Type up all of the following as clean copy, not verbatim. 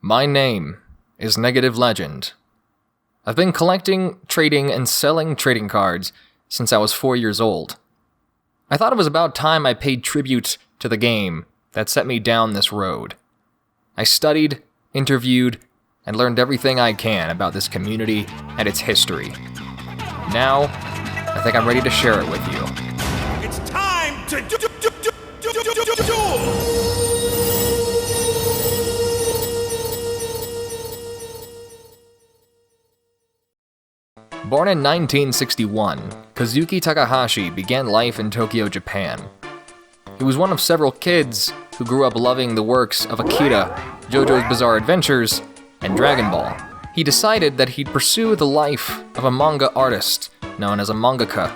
My name is Negative Legend. I've been collecting, trading, and selling trading cards since I was 4 years old. I thought it was about time I paid tribute to the game that set me down this road. I studied, interviewed, and learned everything I can about this community and its history. Now, I think I'm ready to share it with you. It's time to duel! Born in 1961, Kazuki Takahashi began life in Tokyo, Japan. He was one of several kids who grew up loving the works of Akira, JoJo's Bizarre Adventures, and Dragon Ball. He decided that he'd pursue the life of a manga artist, known as a mangaka,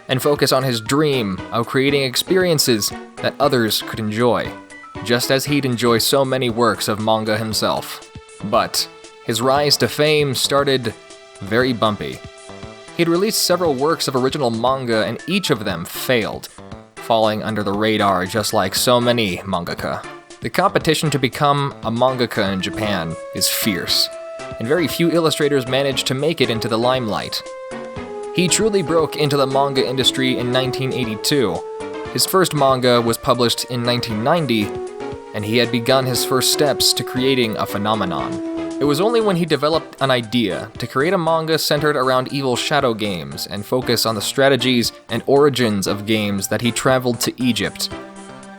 and focus on his dream of creating experiences that others could enjoy, just as he'd enjoy so many works of manga himself. But his rise to fame started very bumpy. He'd released several works of original manga and each of them failed, falling under the radar just like so many mangaka. The competition to become a mangaka in Japan is fierce, and very few illustrators manage to make it into the limelight. He truly broke into the manga industry in 1982. His first manga was published in 1990, and he had begun his first steps to creating a phenomenon. It was only when he developed an idea to create a manga centered around evil shadow games and focus on the strategies and origins of games that he traveled to Egypt.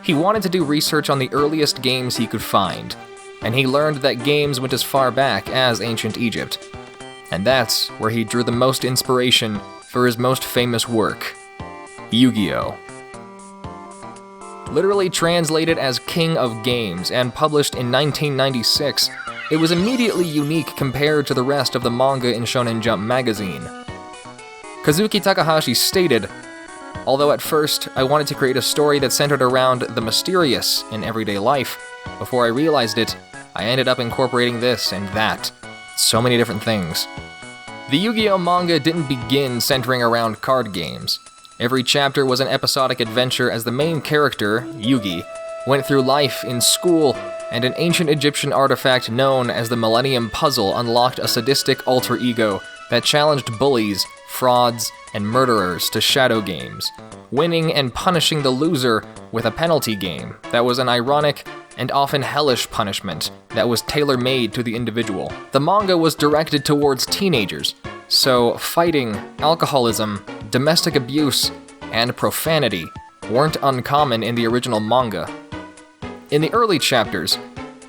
He wanted to do research on the earliest games he could find, and he learned that games went as far back as ancient Egypt. And that's where he drew the most inspiration for his most famous work, YuGiOh. Literally translated as King of Games and published in 1996, it was immediately unique compared to the rest of the manga in Shonen Jump magazine. Kazuki Takahashi stated, "Although at first I wanted to create a story that centered around the mysterious in everyday life, before I realized it, I ended up incorporating this and that. So many different things." The YuGiOh manga didn't begin centering around card games. Every chapter was an episodic adventure as the main character, Yugi, went through life in school, and an ancient Egyptian artifact known as the Millennium Puzzle unlocked a sadistic alter ego that challenged bullies, frauds, and murderers to shadow games, winning and punishing the loser with a penalty game that was an ironic and often hellish punishment that was tailor-made to the individual. The manga was directed towards teenagers, so fighting, alcoholism, domestic abuse, and profanity weren't uncommon in the original manga. In the early chapters,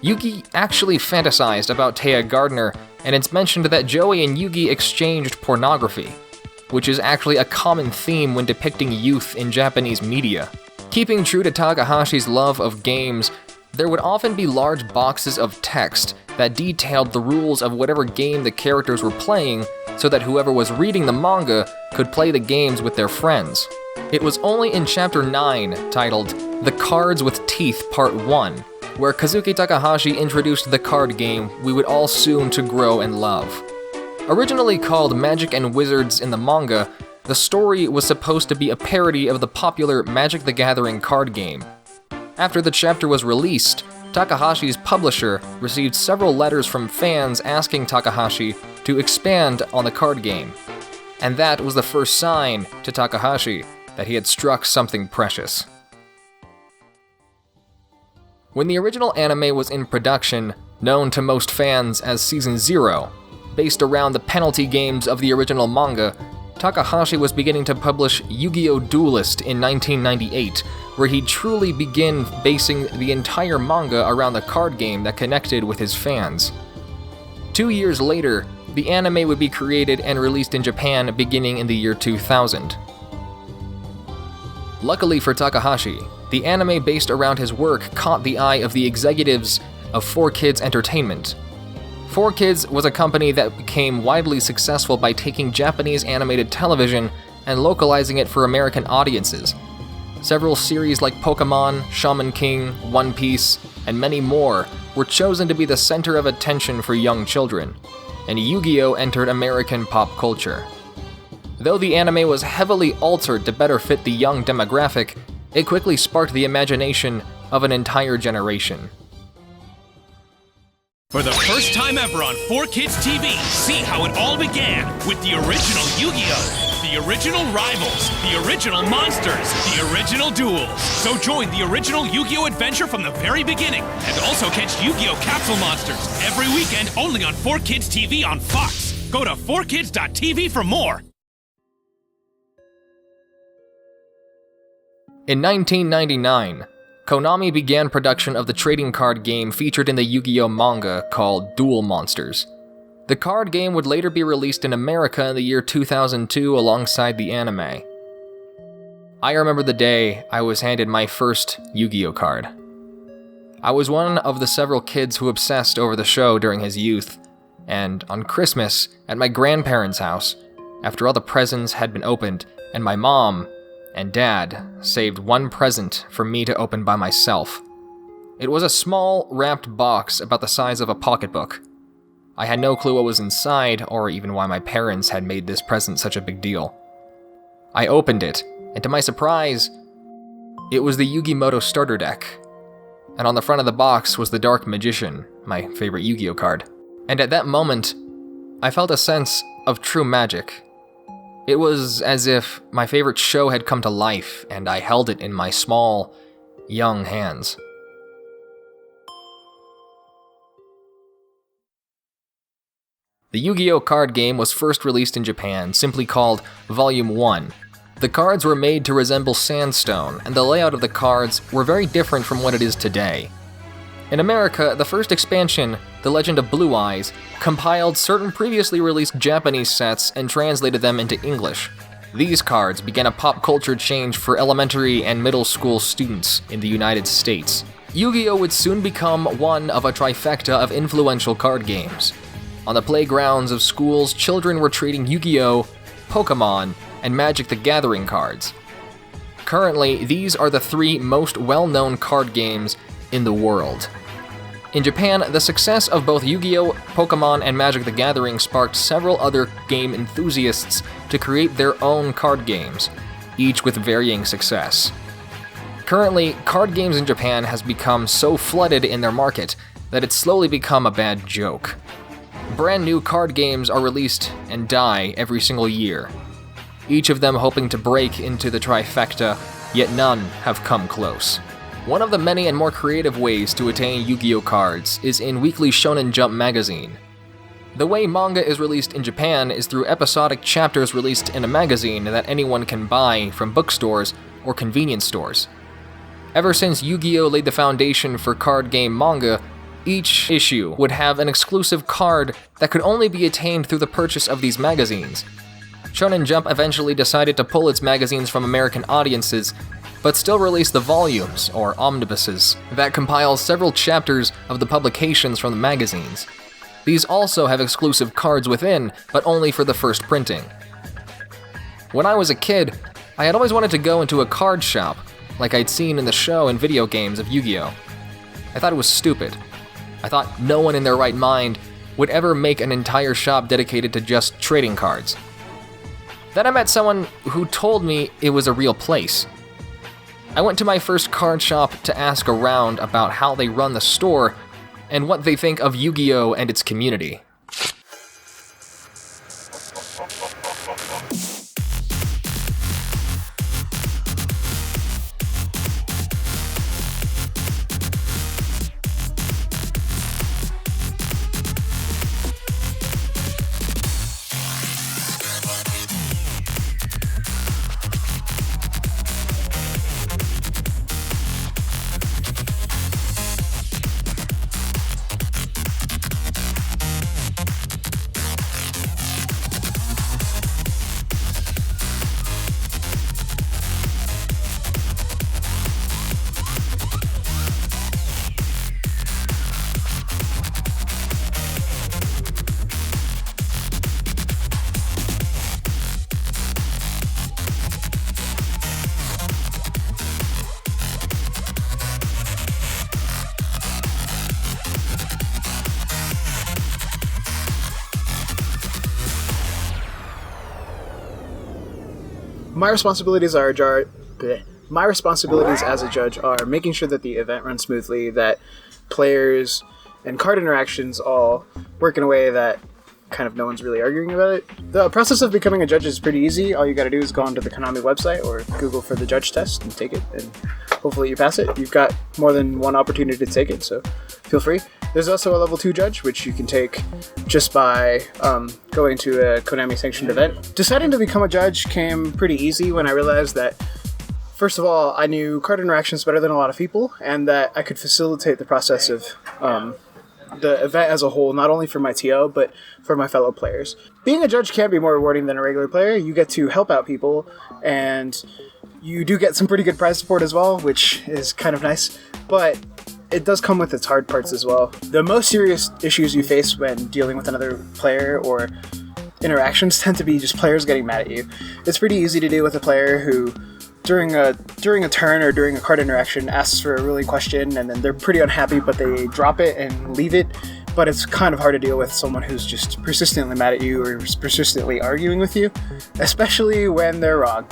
Yugi actually fantasized about Taya Gardner, and it's mentioned that Joey and Yugi exchanged pornography, which is actually a common theme when depicting youth in Japanese media. Keeping true to Takahashi's love of games, there would often be large boxes of text that detailed the rules of whatever game the characters were playing so that whoever was reading the manga could play the games with their friends. It was only in Chapter 9, titled The Cards with Teeth Part 1, where Kazuki Takahashi introduced the card game we would all soon to grow and love. Originally called Magic and Wizards in the manga, the story was supposed to be a parody of the popular Magic the Gathering card game. After the chapter was released, Takahashi's publisher received several letters from fans asking Takahashi to expand on the card game. And that was the first sign to Takahashi that he had struck something precious. When the original anime was in production, known to most fans as Season 0, based around the penalty games of the original manga, Takahashi was beginning to publish Yu-Gi-Oh! Duelist in 1998, where he truly began basing the entire manga around the card game that connected with his fans. 2 years later, the anime would be created and released in Japan beginning in the year 2000. Luckily for Takahashi, the anime based around his work caught the eye of the executives of 4Kids Entertainment. 4Kids was a company that became widely successful by taking Japanese animated television and localizing it for American audiences. Several series like Pokemon, Shaman King, One Piece, and many more were chosen to be the center of attention for young children, and Yu-Gi-Oh! Entered American pop culture. Though the anime was heavily altered to better fit the young demographic, it quickly sparked the imagination of an entire generation. For the first time ever on 4Kids TV, see how it all began with the original YuGiOh, the original Rivals, the original Monsters, the original Duels. So join the original YuGiOh adventure from the very beginning, and also catch YuGiOh Capsule Monsters every weekend only on 4Kids TV on Fox. Go to 4kids.tv for more. In 1999, Konami began production of the trading card game featured in the YuGiOh manga called Duel Monsters. The card game would later be released in America in the year 2002 alongside the anime. I remember the day I was handed my first YuGiOh card. I was one of the several kids who obsessed over the show during his youth, and on Christmas, at my grandparents' house, after all the presents had been opened, and my mom and Dad saved one present for me to open by myself. It was a small, wrapped box about the size of a pocketbook. I had no clue what was inside, or even why my parents had made this present such a big deal. I opened it, and to my surprise, it was the Yu-Gi-Moto starter deck. And on the front of the box was the Dark Magician, my favorite Yu-Gi-Oh card. And at that moment, I felt a sense of true magic. It was as if my favorite show had come to life, and I held it in my small, young hands. The Yu-Gi-Oh card game was first released in Japan, simply called Volume 1. The cards were made to resemble sandstone, and the layout of the cards were very different from what it is today. In America, the first expansion, The Legend of Blue Eyes, compiled certain previously released Japanese sets and translated them into English. These cards began a pop culture change for elementary and middle school students in the United States. Yu-Gi-Oh would soon become one of a trifecta of influential card games. On the playgrounds of schools, children were trading Yu-Gi-Oh, Pokemon, and Magic the Gathering cards. Currently, these are the three most well-known card games in the world. In Japan, the success of both Yu-Gi-Oh!, Pokemon, and Magic the Gathering sparked several other game enthusiasts to create their own card games, each with varying success. Currently, card games in Japan has become so flooded in their market that it's slowly become a bad joke. Brand new card games are released and die every single year, each of them hoping to break into the trifecta, yet none have come close. One of the many and more creative ways to attain Yu-Gi-Oh cards is in Weekly Shonen Jump magazine. The way manga is released in Japan is through episodic chapters released in a magazine that anyone can buy from bookstores or convenience stores. Ever since Yu-Gi-Oh laid the foundation for card game manga, each issue would have an exclusive card that could only be attained through the purchase of these magazines. Shonen Jump eventually decided to pull its magazines from American audiences, but still release the volumes, or omnibuses, that compile several chapters of the publications from the magazines. These also have exclusive cards within, but only for the first printing. When I was a kid, I had always wanted to go into a card shop, like I'd seen in the show and video games of Yu-Gi-Oh! I thought it was stupid. I thought no one in their right mind would ever make an entire shop dedicated to just trading cards. Then I met someone who told me it was a real place. I went to my first card shop to ask around about how they run the store and what they think of Yu-Gi-Oh! And its community. My responsibilities as a judge are making sure that the event runs smoothly, that players and card interactions all work in a way that kind of no one's really arguing about it. The process of becoming a judge is pretty easy. All you got to do is go onto the Konami website or Google for the judge test and take it, and hopefully you pass it. You've got more than one opportunity to take it, so feel free. There's also a level 2 judge, which you can take just by going to a Konami sanctioned event. Deciding to become a judge came pretty easy when I realized that, first of all, I knew card interactions better than a lot of people, and that I could facilitate the process of the event as a whole, not only for my TO, but for my fellow players. Being a judge can be more rewarding than a regular player. You get to help out people, and you do get some pretty good prize support as well, which is kind of nice, but it does come with its hard parts as well. The most serious issues you face when dealing with another player or interactions tend to be just players getting mad at you. It's pretty easy to deal with a player who during a turn or during a card interaction asks for a ruling question, and then they're pretty unhappy, but they drop it and leave it. But it's kind of hard to deal with someone who's just persistently mad at you or persistently arguing with you, especially when they're wrong.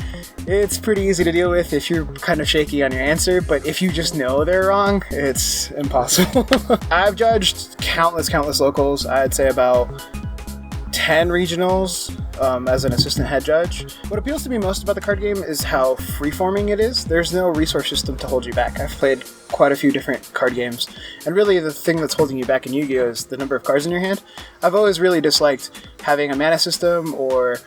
It's pretty easy to deal with if you're kind of shaky on your answer, but if you just know they're wrong, it's impossible. I've judged countless locals. I'd say about 10 regionals as an assistant head judge. What appeals to me most about the card game is how freeforming it is. There's no resource system to hold you back. I've played quite a few different card games, and really the thing that's holding you back in Yu-Gi-Oh! Is the number of cards in your hand. I've always really disliked having a mana system or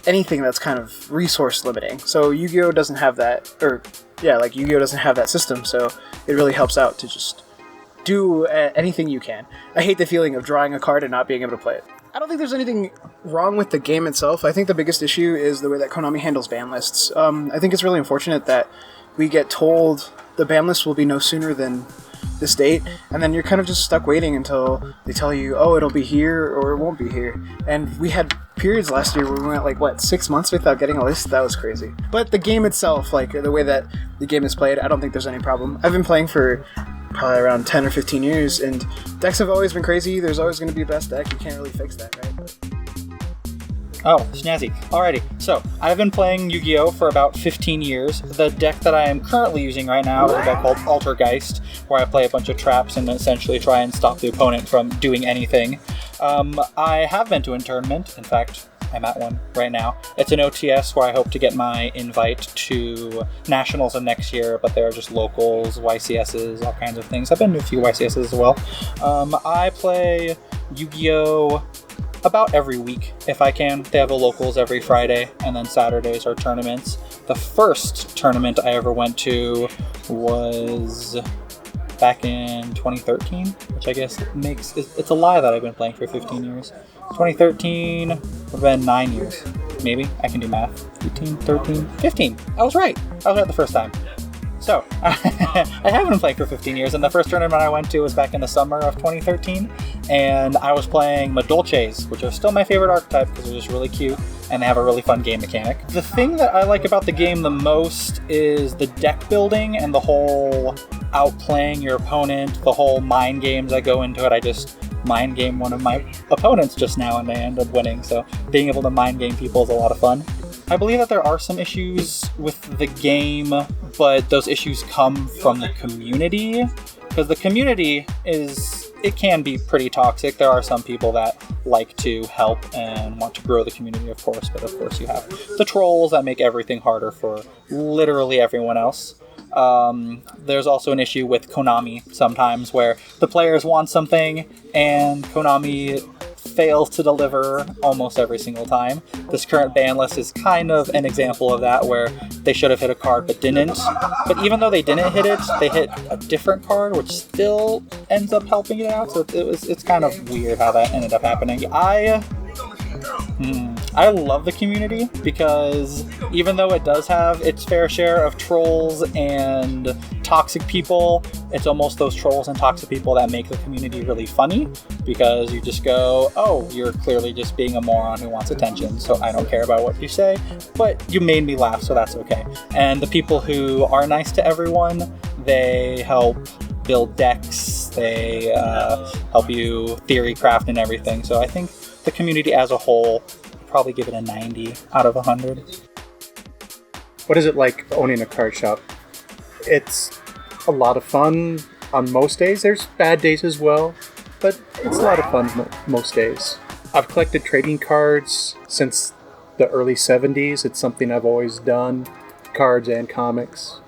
anything that's kind of resource limiting. So Yu-Gi-Oh! Doesn't have that, Yu-Gi-Oh! Doesn't have that system, so it really helps out to just do anything you can. I hate the feeling of drawing a card and not being able to play it. I don't think there's anything wrong with the game itself. I think the biggest issue is the way that Konami handles ban lists. I think it's really unfortunate that we get told the ban list will be no sooner than this date, and then you're kind of just stuck waiting until they tell you, oh, it'll be here or it won't be here. And we had periods last year where we went 6 months without getting a list. That was crazy. But the game itself, the way that the game is played, I don't think there's any problem. I've been playing for probably around 10 or 15 years, and decks have always been crazy. There's always going to be a best deck. You can't really fix that, right? Oh, snazzy. Alrighty, so I've been playing Yu-Gi-Oh! For about 15 years. The deck that I am currently using right now is a deck called Altergeist, where I play a bunch of traps and essentially try and stop the opponent from doing anything. I have been to a tournament. In fact, I'm at one right now. It's an OTS where I hope to get my invite to Nationals of next year, but there are just locals, YCSs, all kinds of things. I've been to a few YCSs as well. I play Yu-Gi-Oh! About every week, if I can. They have the locals every Friday, and then Saturdays are tournaments. The first tournament I ever went to was back in 2013, which I guess it's a lie that I've been playing for 15 years. 2013 would have been 9 years. Maybe. I can do math. 15, 13, 15. I was right the first time. So, I have been playing for 15 years, and the first tournament I went to was back in the summer of 2013, and I was playing Madolches, which are still my favorite archetype because they're just really cute, and they have a really fun game mechanic. The thing that I like about the game the most is the deck building and the whole outplaying your opponent, the whole mind games that go into it. I just mind game one of my opponents just now, and they end up winning, so being able to mind game people is a lot of fun. I believe that there are some issues with the game, but those issues come from the community, because the community it can be pretty toxic. There are some people that like to help and want to grow the community, of course, but of course you have the trolls that make everything harder for literally everyone else. There's also an issue with Konami sometimes where the players want something and Konami fails to deliver almost every single time. This current ban list is kind of an example of that, where they should have hit a card but didn't. But even though they didn't hit it, they hit a different card, which still ends up helping it out. So it's kind of weird how that ended up happening. I love the community because even though it does have its fair share of trolls and toxic people, it's almost those trolls and toxic people that make the community really funny, because you just go, oh, you're clearly just being a moron who wants attention, so I don't care about what you say, but you made me laugh, so that's okay. And the people who are nice to everyone, they help build decks, they help you theory craft and everything, so I think the community as a whole, probably give it a 90 out of 100. What is it like owning a card shop? It's a lot of fun on most days. There's bad days as well, but it's a lot of fun most days. I've collected trading cards since the early 70s. It's something I've always done, cards and comics.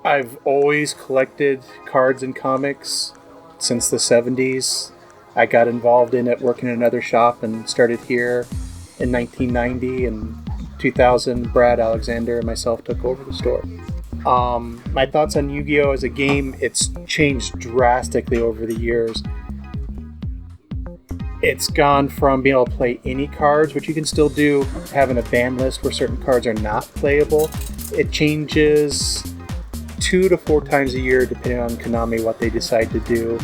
I've always collected cards and comics since the 70s. I got involved in it working in another shop and started here in 1990. In 2000, Brad Alexander and myself took over the store. My thoughts on Yu-Gi-Oh! As a game, it's changed drastically over the years. It's gone from being able to play any cards, which you can still do, having a ban list where certain cards are not playable. It changes 2 to 4 times a year, depending on Konami, what they decide to do.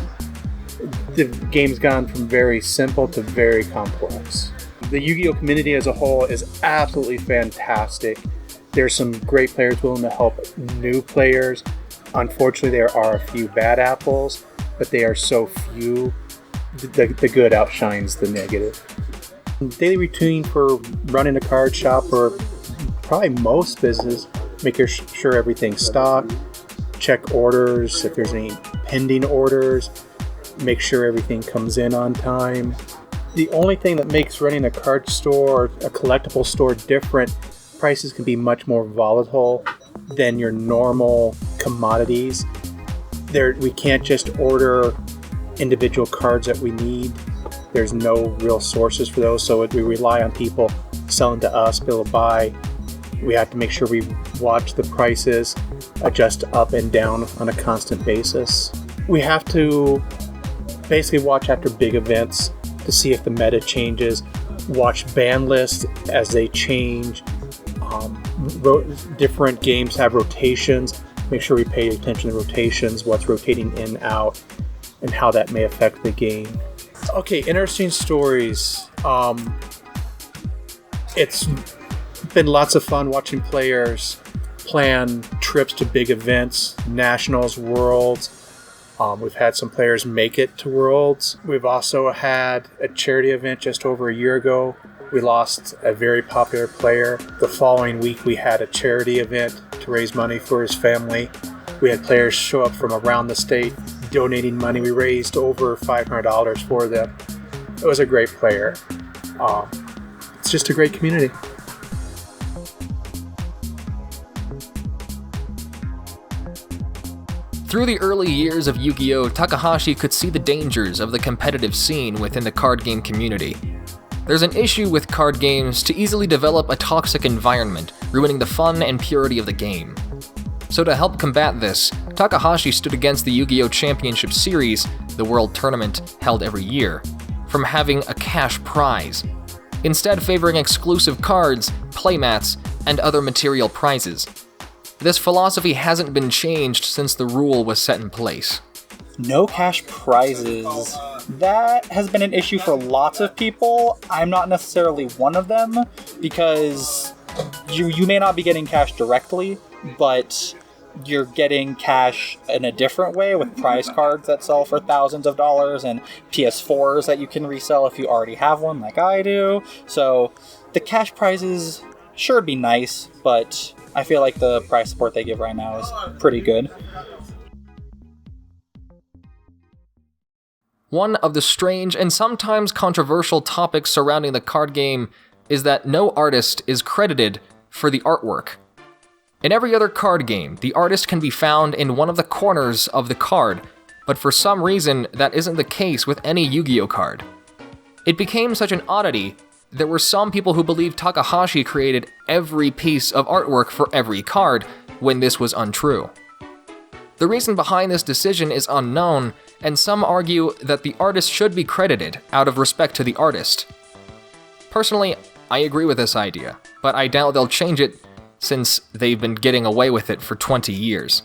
The game's gone from very simple to very complex. The Yu-Gi-Oh! Community as a whole is absolutely fantastic. There's some great players willing to help new players. Unfortunately, there are a few bad apples, but they are so few. The good outshines the negative. Daily routine for running a card shop, or probably most business, making sure everything's stocked, check orders, if there's any pending orders, make sure everything comes in on time. The only thing that makes running a card store or a collectible store different, prices can be much more volatile than your normal commodities. We can't just order individual cards that we need. There's no real sources for those, so we rely on people selling to us, be able to buy. We have to make sure we watch the prices, adjust up and down on a constant basis. We have to basically watch after big events to see if the meta changes, watch ban lists as they change. Different games have rotations. Make sure we pay attention to rotations, what's rotating in, out, and how that may affect the game. Okay, interesting stories. It's been lots of fun watching players plan trips to big events, nationals, worlds. We've had some players make it to worlds. We've also had a charity event just over a year ago. We lost a very popular player. The following week, we had a charity event to raise money for his family. We had players show up from around the state donating money. We raised over $500 for them. It was a great player. It's just a great community. Through the early years of Yu-Gi-Oh!, Takahashi could see the dangers of the competitive scene within the card game community. There's an issue with card games to easily develop a toxic environment, ruining the fun and purity of the game. So to help combat this, Takahashi stood against the Yu-Gi-Oh! Championship Series, the world tournament held every year, from having a cash prize, instead favoring exclusive cards, playmats, and other material prizes. This philosophy hasn't been changed since the rule was set in place. No cash prizes. That has been an issue for lots of people. I'm not necessarily one of them, because you may not be getting cash directly, but you're getting cash in a different way with prize cards that sell for thousands of dollars and PS4s that you can resell if you already have one like I do. So the cash prizes sure be nice, but I feel like the prize support they give right now is pretty good. One of the strange and sometimes controversial topics surrounding the card game is that no artist is credited for the artwork. In every other card game, the artist can be found in one of the corners of the card, but for some reason, that isn't the case with any Yu-Gi-Oh! Card. It became such an oddity. There were some people who believed Takahashi created every piece of artwork for every card, when this was untrue. The reason behind this decision is unknown, and some argue that the artist should be credited out of respect to the artist. Personally, I agree with this idea, but I doubt they'll change it since they've been getting away with it for 20 years.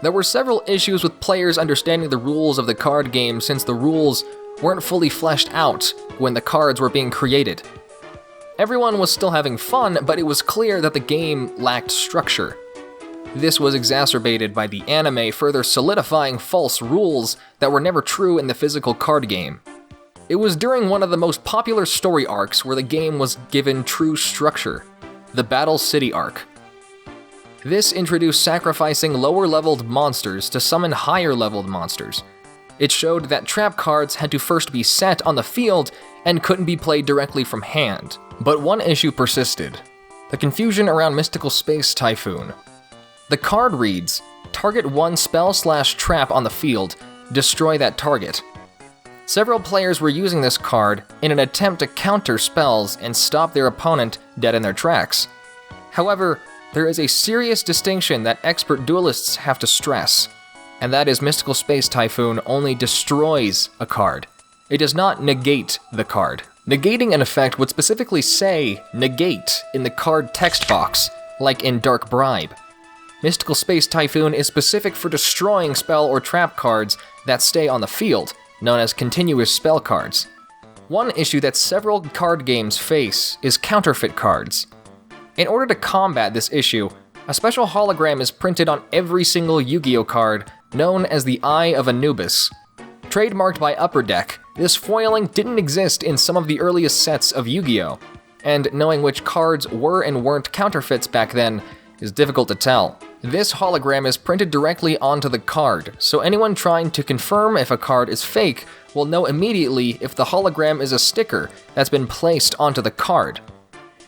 There were several issues with players understanding the rules of the card game since the rules weren't fully fleshed out when the cards were being created. Everyone was still having fun, but it was clear that the game lacked structure. This was exacerbated by the anime further solidifying false rules that were never true in the physical card game. It was during one of the most popular story arcs where the game was given true structure, the Battle City arc. This introduced sacrificing lower-leveled monsters to summon higher-leveled monsters. It showed that trap cards had to first be set on the field and couldn't be played directly from hand. But one issue persisted: the confusion around Mystical Space Typhoon. The card reads, target one spell/trap on the field, destroy that target. Several players were using this card in an attempt to counter spells and stop their opponent dead in their tracks. However, there is a serious distinction that expert duelists have to stress, and that is Mystical Space Typhoon only destroys a card. It does not negate the card. Negating an effect would specifically say negate in the card text box, like in Dark Bribe. Mystical Space Typhoon is specific for destroying spell or trap cards that stay on the field, known as continuous spell cards. One issue that several card games face is counterfeit cards. In order to combat this issue, a special hologram is printed on every single Yu-Gi-Oh card, known as the Eye of Anubis. Trademarked by Upper Deck, this foiling didn't exist in some of the earliest sets of Yu-Gi-Oh, and knowing which cards were and weren't counterfeits back then is difficult to tell. This hologram is printed directly onto the card, so anyone trying to confirm if a card is fake will know immediately if the hologram is a sticker that's been placed onto the card.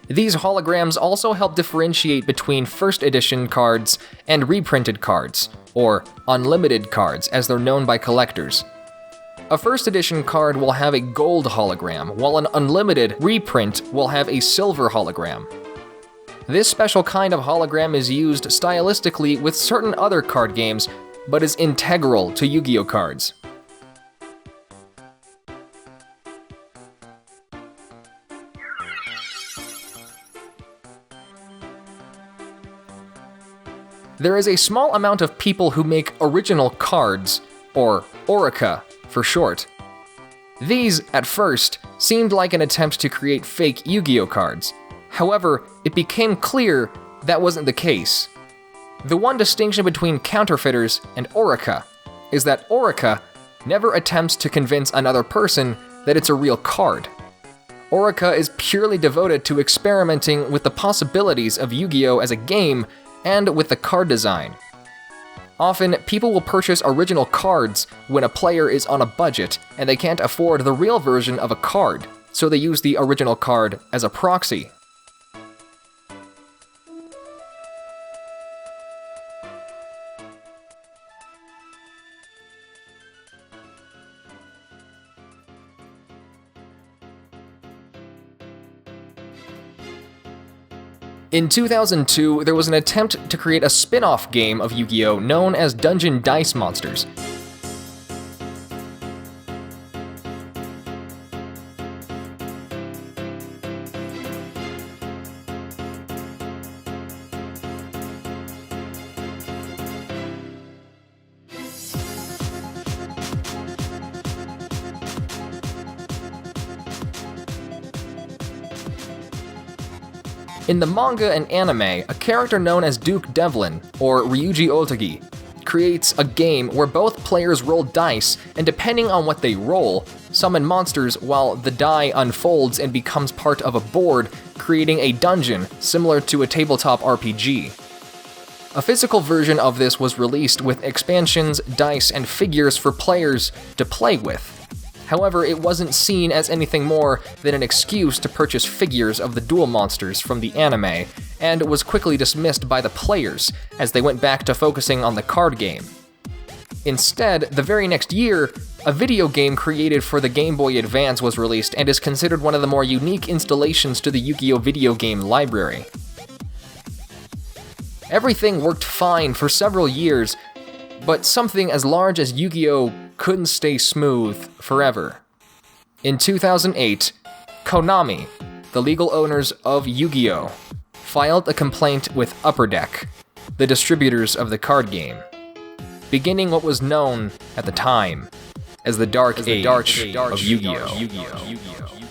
These holograms also help differentiate between first edition cards and reprinted cards, or unlimited cards as they're known by collectors. A first edition card will have a gold hologram, while an unlimited reprint will have a silver hologram. This special kind of hologram is used stylistically with certain other card games, but is integral to Yu-Gi-Oh cards. There is a small amount of people who make original cards, or Orica for short. These, at first, seemed like an attempt to create fake Yu-Gi-Oh cards. However, it became clear that wasn't the case. The one distinction between counterfeiters and Orica is that Orica never attempts to convince another person that it's a real card. Orica is purely devoted to experimenting with the possibilities of Yu-Gi-Oh as a game and with the card design. Often, people will purchase original cards when a player is on a budget and they can't afford the real version of a card, so they use the original card as a proxy. In 2002, there was an attempt to create a spin-off game of Yu-Gi-Oh! Known as Dungeon Dice Monsters. In the manga and anime, a character known as Duke Devlin, or YuGiOh, creates a game where both players roll dice, and depending on what they roll, summon monsters while the die unfolds and becomes part of a board, creating a dungeon similar to a tabletop RPG. A physical version of this was released with expansions, dice, and figures for players to play with. However, it wasn't seen as anything more than an excuse to purchase figures of the Duel Monsters from the anime, and was quickly dismissed by the players as they went back to focusing on the card game. Instead, the very next year, a video game created for the Game Boy Advance was released and is considered one of the more unique installations to the Yu-Gi-Oh! Video game library. Everything worked fine for several years, but something as large as Yu-Gi-Oh! Couldn't stay smooth forever. In 2008, Konami, the legal owners of Yu-Gi-Oh!, filed a complaint with Upper Deck, the distributors of the card game, beginning what was known at the time as the Dark Age of Yu-Gi-Oh!